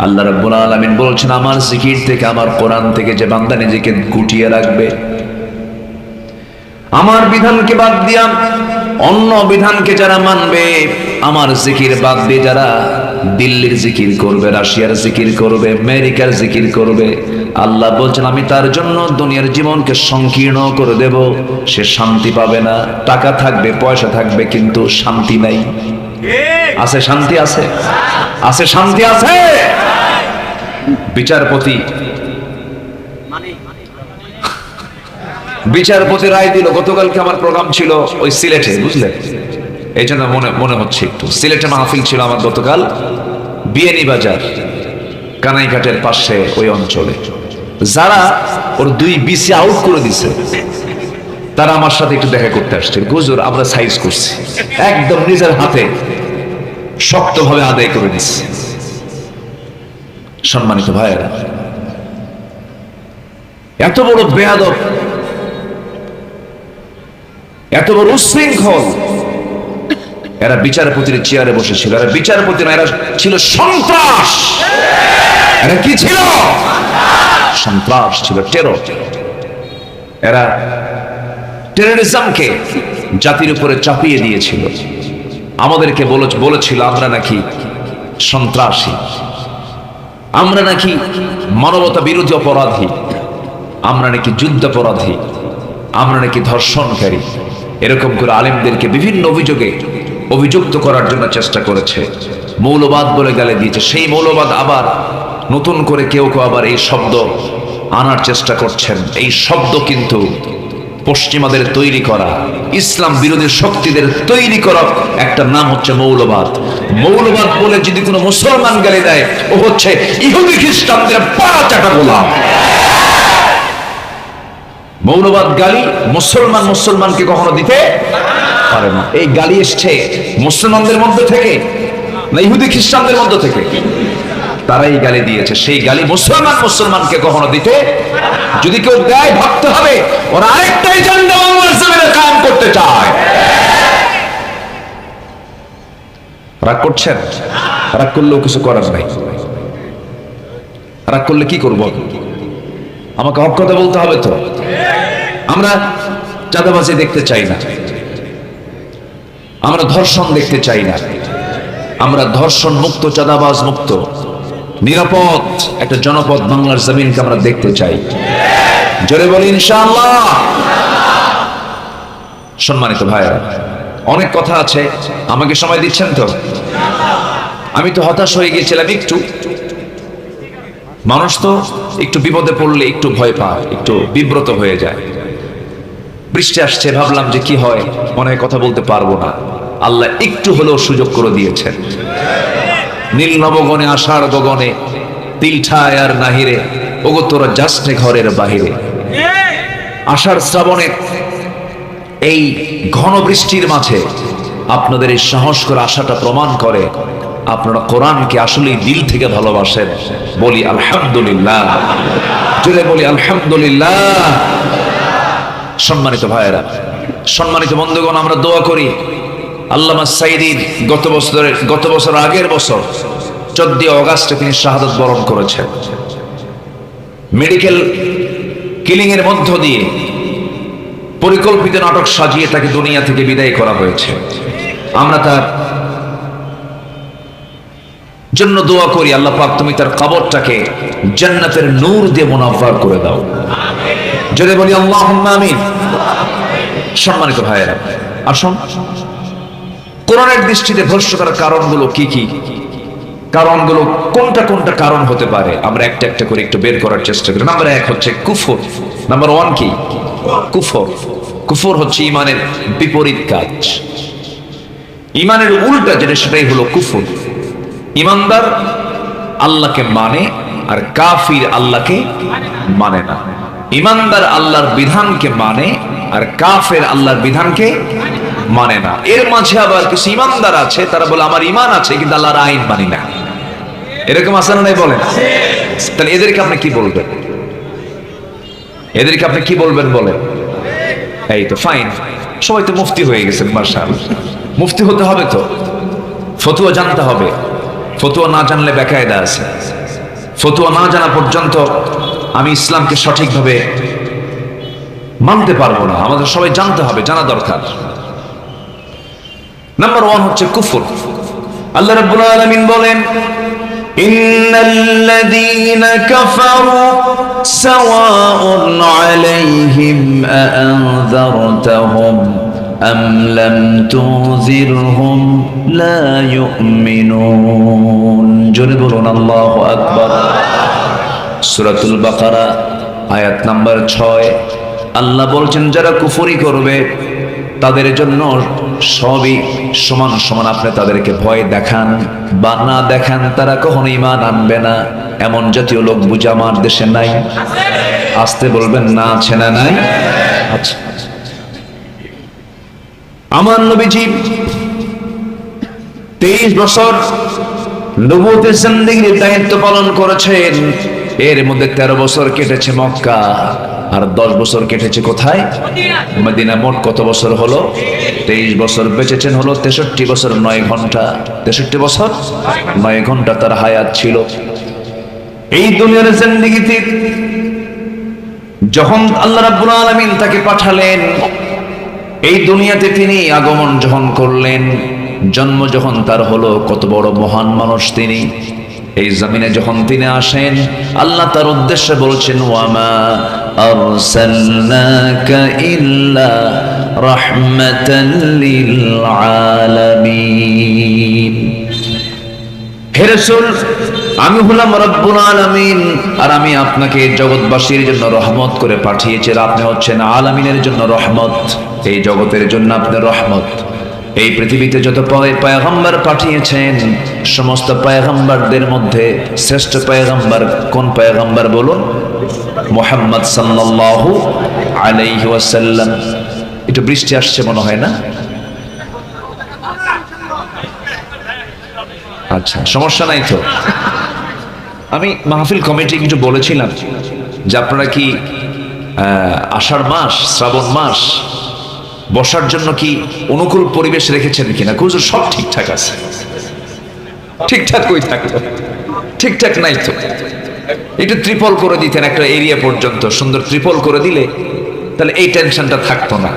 আল্লাহ রাব্বুল আলামিন বলছেন, আমার জিকির থেকে, আমার কোরআন থেকে যে বান্দা নিজেকে গুটিয়ে রাখবে, আমার বিধানকে বাদ দিয়া অন্য বিধানকে যারা মানবে, আমার জিকির বাদ দিয়ে যারা দিল্লির জিকির করবে, রাশিয়ার জিকির করবে, আমেরিকার জিকির করবে, আল্লাহ বলছেন আমি তার জন্য দুনিয়ার জীবনকে সংকীর্ণ করে দেব। সে শান্তি পাবে না। টাকা থাকবে, পয়সা থাকবে, কিন্তু শান্তি নাই। আছে শান্তি? আছে, আছে শান্তি আছে। বিচারপতি রায় দিল। গতকালকে আমার প্রোগ্রাম ছিল ওই সিলেটে, বুঝলেন? এই জন্য মনে হচ্ছে একটু সিলেটে মাহফিল ছিল আমার গতকাল, বিয়ানী বাজার কানাইঘাটের পাশে ওই অঞ্চলে। যারা ওর 2 বিসি আউট করে দিছে, তারা আমার সাথে একটু দেখা করতে আসছে। হুজুর আমরা সাইজ করছি, একদম নিজের হাতে শক্তভাবে আদায় করে দিচ্ছে। সম্মানিত ভাইয়েরা, এত বড় বেয়াদব, এত বড় উচ্ছৃঙ্খল, এরা বিচারপতির চেয়ারে বসেছিল। এরা বিচারপতি না, এরা ছিল সন্ত্রাস। এরা কি ছিল? সন্ত্রাস ছিল, টেরর। এরা টেররিজমকে জাতির উপরে চাপিয়ে দিয়েছিল। আমাদেরকে বলেছিল আমরা নাকি সন্ত্রাসী, আমরা নাকি মানবতা বিরোধী অপরাধী, আমরা নাকি যুদ্ধাপরাধী, আমরা নাকি ধর্ষণকারী। এরকম করে আলেমদেরকে বিভিন্ন অভিযোগে অভিযুক্ত করার জন্য চেষ্টা করেছে, মৌলবাদ বলে গালি দিয়েছে। সেই মৌলবাদ আবার নতুন করে কেউ কেউ আবার এই শব্দ আনার চেষ্টা করছেন। এই শব্দ কিন্তু পশ্চিমাদের তৈরি করা, ইসলাম বিরোধী শক্তিদের তৈরি করা একটা নাম হচ্ছে মৌলবাদ। মৌলবাদ বলে যদি কোনো মুসলমান গালি দেয়, ও হচ্ছে ইহুদি খ্রিস্টানদের পাড়া চাটা গোলাম। মৌলবাদ গালি মুসলমানকে কখনো দিতে পারে না। এই গালি এসছে মুসলমানদের মধ্যে থেকে না ইহুদি খ্রিস্টানদের মধ্যে থেকে? তারাই গালি দিয়েছে। সেই গালি মুসলমানকে কখনো দিতে, যদি কেউ দেয় ভাবতে হবে ওরা আরেকটা এজেন্ডা বাংলার জমিনে কায়েম করতে চায়। রাগ করছেন? রাগ করলেও কিছু করার নাই। রাগ করলে কি করব? আমাকে হক কথা বলতে হবে তো। আমরা চাঁদাবাজি দেখতে চাই না, আমরা ধর্ষণ দেখতে চাই না, আমরা ধর্ষণ মুক্ত, চাঁদাবাজ মুক্ত, নিরাপদ একটা জনপদ বাংলার জমিনকে আমরা দেখতে চাই। জোরে বলি ইনশাআল্লাহ। সম্মানিত ভাইরা, অনেক কথা আছে, আমাকে সময় দিচ্ছেন তো? আমি তো হতাশ হয়ে গিয়েছিলাম একটু। মানুষ তো একটু বিপদে পড়লে একটু ভয় পায়, একটু বিব্রত হয়ে যায়। বৃষ্টি আসছে, ভাবলাম যে কি হয়, মনে হয় কথা বলতে পারবো না। আল্লাহ একটু হলেও সুযোগ করে দিয়েছেন। নীল নবগণে আষাঢ় গগনে তিলঠায় আর নাহিরে, ওগো তোরা যাসনে ঘরের বাহিরে। আষাঢ় শ্রাবণে এই ঘন বৃষ্টির মাঝে আপনাদের এই সাহস করে আশাটা প্রমাণ করে আপনারা কোরআনকে আসলেই দিল থেকে ভালোবাসেন। বলি আলহামদুলিল্লাহ, জোরে বলি আলহামদুলিল্লাহ। সম্মানিত ভাইয়েরা, সম্মানিত বন্ধুগণ, আমরা দোয়া করি আল্লামা সাইদির গত বছর আগের বছর 14 অগাস্টে তিনি শাহাদাত বরণ করেছেন। মেডিকেল কিলিং এর মধ্য দিয়ে পরিকল্পিত নাটক সাজিয়ে তাকে দুনিয়া থেকে বিদায় করা হয়েছে। আমরা তার জন্য দোয়া করি, আল্লাহ পাক তুমি তার কবরটাকে জান্নাতের নূর দিয়ে মুনাফফার করে দাও। যদি বলি আল্লাহুম্মা আমিন। সম্মানিত ভাইয়েরা, আসুন কোরআনের দৃষ্টিতে ভ্রষ্ট করার কারণগুলো কি কি, কারণগুলো কোনটা কারণ হতে পারে, আমরা একটা একটা করে একটু বের করার চেষ্টা করি। নাম্বার 1 হচ্ছে কুফর। নাম্বার 1 কি? কুফর। কুফর হচ্ছে ইমানের বিপরীত কাজ, ইমানের উল্টা যেটা, সেটাই হলো কুফর। ইমানদার আল্লাহকে মানে আর কাফির আল্লাহকে মানে না। ইমানদার আল্লাহর বিধানকে মানে আর কাফের আল্লাহর বিধানকে মানে না। এর মাঝে আবার কিছু ইমানদার আছে, তারা বলে আমার ইমান আছে কিন্তু আল্লাহর আইন মানি না। এরকম আছে না নাই বলেন? তাহলে এদেরকে আপনি কি বলবেন? এদেরকে আপনি কি বলবেন বলেন? এই তো ফাইন, সবাই তো মুফতি হয়ে গেছেন, মাশাআল্লাহ। মুফতি হতে হবে তো, ফতোয়া জানতে হবে। ফতোয়া না জানলে বেকায়দা আছে। ফতোয়া না জানা পর্যন্ত আমি ইসলামকে সঠিকভাবে মানতে পারবো না। আমাদের সবাই জানতে হবে, জানা দরকার। নাম্বার 1 হচ্ছে কুফর। আল্লাহ রাব্বুল আলামিন বলেন, ইন্নাল্লাযীনা কাফারু সাওয়াউন আলাইহিম আআনযারতাহুম আম লাম তুযিরহুম লা ইউমিনুন। জোরে বলুন আল্লাহু আকবার। সূরাতুল বাকারা আয়াত নাম্বার 6। আল্লাহ বলছেন, যারা কুফরি করবে তাদের জন্য সবই সমান সমান। আপনি তাদেরকে ভয় দেখান বা না দেখান, তারা কখনো ঈমান আনবে না। এমন জাতীয় লোক বুঝি আমার দেশে নাই? আসতে বলবেন না, আছে না নাই? আচ্ছা, আমার নবীজি 23 বছর নবুয়তের জিন্দেগির দায়িত্ব পালন করেছেন। এর মধ্যে 13 বছর কেটেছে মক্কা, আর 10 বছর কেটেছে কোথায়? মদিনা। মোট কত বছর হলো? 23 বছর। বেঁচেছেন হলো 63 বছর 9 ঘন্টা। 63 বছর 9 ঘন্টা তার হায়াত ছিল। এই দুনিয়ার জিন্দেগিতে যখন আল্লাহ রাব্বুল আলামিন তাকে পাঠালেন, এই দুনিয়াতে তিনি আগমন যখন করলেন, জন্ম যখন তার হলো, কত বড় মহান মানুষ তিনি। এই জমিনে যখন তিনি আসেন, আল্লাহ তার উদ্দেশ্যে বলছেন, ওয়ামা আরসালনাকা ইল্লা রাহমাতাল লিল আলামিন। হে রাসূল, আমি হলাম রব্বুল আলামিন, আর আমি আপনাকে জগৎবাসীর জন্য রহমত করে পাঠিয়েছি। আর আপনি হচ্ছেন আলামিনের জন্য রহমত, এই জগতের জন্য আপনি রহমত। এই পৃথিবীতে যত পয়গম্বর পাঠিয়েছেন, সমস্ত পয়গম্বরদের মধ্যে শ্রেষ্ঠ পয়গম্বর কোন পয়গম্বর বলুন? মুহাম্মদ সাল্লাল্লাহু আলাইহি ওয়াসাল্লাম। একটু বৃষ্টি আসছে মনে হয় না? আচ্ছা, সমস্যা নাই তো। আমি মাহফিল কমিটি কিছু বলেছিলাম যে আপনারা কি আষাঢ় মাস, শ্রাবণ মাস বসার জন্য কি অনুকূল পরিবেশ রেখেছেন কিনা? হুজুর সব ঠিকঠাক আছে। ঠিকঠাক কই থাকলো? ঠিকঠাক নাই তো। একটু ত্রিপল করে দিতেন একটা এরিয়া পর্যন্ত, সুন্দর ত্রিপল করে দিলে তাহলে এই টেনশনটা থাকতো না।